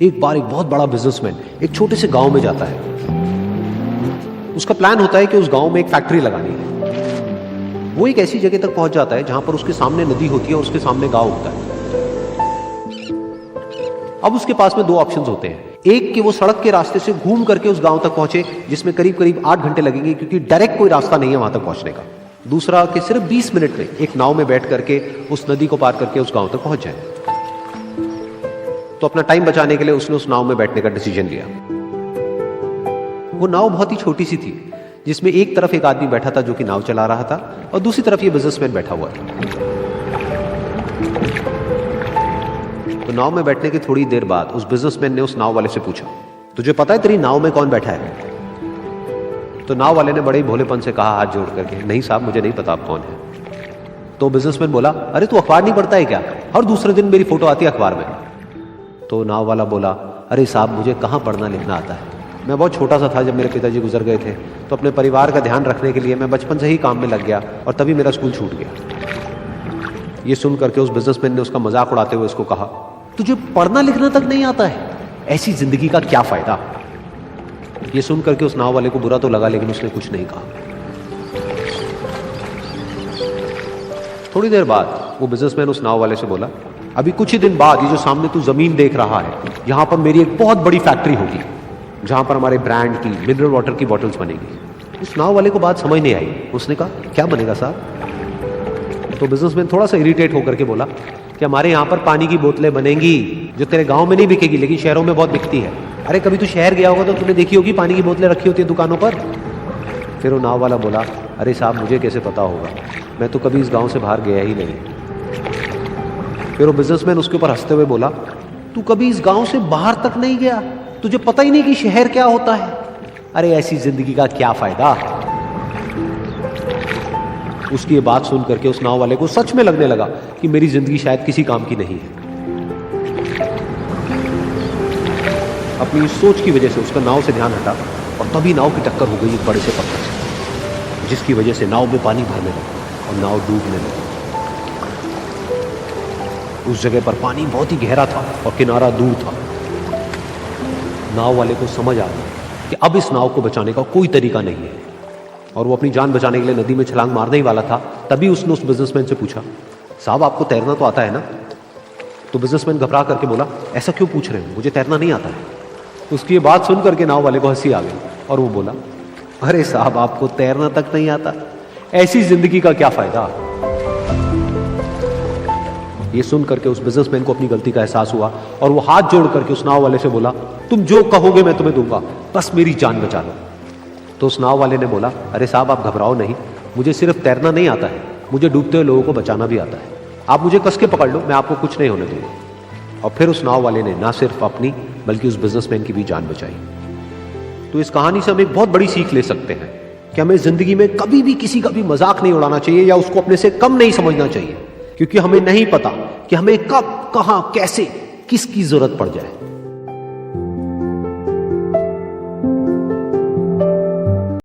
एक बार एक बहुत बड़ा बिजनेसमैन एक छोटे से गांव में जाता है। उसका प्लान होता है कि उस गांव में एक फैक्ट्री लगानी है। वो एक ऐसी जगह तक पहुंच जाता है जहां पर उसके सामने नदी होती है और उसके सामने गांव होता है। अब उसके पास में दो ऑप्शंस होते हैं। एक कि वो सड़क के रास्ते से घूम करके उस गांव तक पहुंचे, जिसमें करीब करीब 8 घंटे लगेंगे, क्योंकि डायरेक्ट कोई रास्ता नहीं है वहां तक पहुंचने का। दूसरा कि सिर्फ 20 मिनट में एक नाव में बैठ करके उस नदी को पार करके उस गांव तक पहुंच जाए। तो अपना टाइम बचाने के लिए उसने उस नाव में बैठने का डिसीजन लिया। वो नाव बहुत ही छोटी सी थी, जिसमें एक तरफ एक आदमी बैठा था जो कि नाव चला रहा था और दूसरी तरफ ये बिजनेसमैन बैठा हुआ था। तो नाव में बैठने की थोड़ी देर बाद उस बिजनेसमैन ने उस नाव वाले से पूछा, तुझे पता है तेरी नाव में कौन बैठा है? तो नाव वाले ने बड़े ही भोलेपन से कहा हाथ जोड़ करके, नहीं साहब मुझे नहीं पता आप कौन है। तो बिजनेसमैन बोला, अरे तू अखबार नहीं पढ़ता है क्या? हर दूसरे दिन मेरी फोटो आती है अखबार में। तो नाव वाला बोला, अरे साहब मुझे कहाँ पढ़ना लिखना आता है, मैं बहुत छोटा सा था जब मेरे पिताजी गुजर गए थे, तो अपने परिवार का ध्यान रखने के लिए मैं बचपन से ही काम में लग गया और तभी मेरा स्कूल छूट गया। ये सुन करके उस बिजनेसमैन ने उसका मजाक उड़ाते हुए उसको कहा, तुझे पढ़ना लिखना तक नहीं आता है, ऐसी जिंदगी का क्या फायदा? ये सुन करके उस नाव वाले को बुरा तो लगा, लेकिन उसने कुछ नहीं कहा। थोड़ी देर बाद वो बिजनेसमैन उस नाव वाले से बोला, अभी कुछ ही दिन बाद ये जो सामने तू जमीन देख रहा है, यहां पर मेरी एक बहुत बड़ी फैक्ट्री होगी जहां पर हमारे ब्रांड की मिनरल वाटर की बॉटल्स बनेगी। उस नाव वाले को बात समझ नहीं आई। उसने कहा, क्या बनेगा साहब? तो बिजनेसमैन थोड़ा सा इरिटेट होकर के बोला कि हमारे यहाँ पर पानी की बोतलें बनेंगी जो तेरे गांव में नहीं बिकेगी, लेकिन शहरों में बहुत बिकती है। अरे कभी तू शहर गया होगा तो तूने देखी होगी पानी की बोतलें रखी होती है दुकानों पर। फिर वो नाव वाला बोला, अरे साहब मुझे कैसे पता होगा, मैं तो कभी इस गांव से बाहर गया ही नहीं। फिर वो बिजनेसमैन उसके ऊपर हंसते हुए बोला, तू कभी इस गांव से बाहर तक नहीं गया, तुझे पता ही नहीं कि शहर क्या होता है? अरे ऐसी जिंदगी का क्या फायदा? उसकी ये बात सुन करके उस नाव वाले को सच में लगने लगा कि मेरी जिंदगी शायद किसी काम की नहीं है। अपनी सोच की वजह से उसका नाव से ध्यान हटा और तभी नाव की टक्कर हो गई एक बड़े से पत्थर से, जिसकी वजह से नाव में पानी भरने लगा और नाव डूबने लगी। उस जगह पर पानी बहुत ही गहरा था और किनारा दूर था। नाव वाले को समझ आ गया कि अब इस नाव को बचाने का कोई तरीका नहीं है और वो अपनी जान बचाने के लिए नदी में छलांग मारने ही वाला था। तभी उसने उस बिजनेसमैन से पूछा, साहब आपको तैरना तो आता है ना? तो बिजनेसमैन घबरा करके बोला, ऐसा क्यों पूछ रहे हैं, मुझे तैरना नहीं आता है। उसकी ये बात सुन करके नाव वाले को हंसी आ गई और वो बोला, अरे साहब आपको तैरना तक नहीं आता, ऐसी जिंदगी का क्या फायदा? ये सुन करके उस बिजनेसमैन को अपनी गलती का एहसास हुआ और वो हाथ जोड़ करके उस नाव वाले से बोला, तुम जो कहोगे मैं तुम्हें दूंगा, बस मेरी जान बचा लो। तो उस नाव वाले ने बोला, अरे साहब आप घबराओ नहीं, मुझे सिर्फ तैरना नहीं आता है, मुझे डूबते हुए लोगों को बचाना भी आता है। आप मुझे कस के पकड़ लो, मैं आपको कुछ नहीं होने दूंगा। और फिर उस नाव वाले ने ना सिर्फ अपनी बल्कि उस बिजनेसमैन की भी जान बचाई। तो इस कहानी से हम एक बहुत बड़ी सीख ले सकते हैं कि हमें जिंदगी में कभी भी किसी का भी मजाक नहीं उड़ाना चाहिए या उसको अपने से कम नहीं समझना चाहिए, क्योंकि हमें नहीं पता कि हमें कब, कहां, कैसे, किसकी जरूरत पड़ जाए।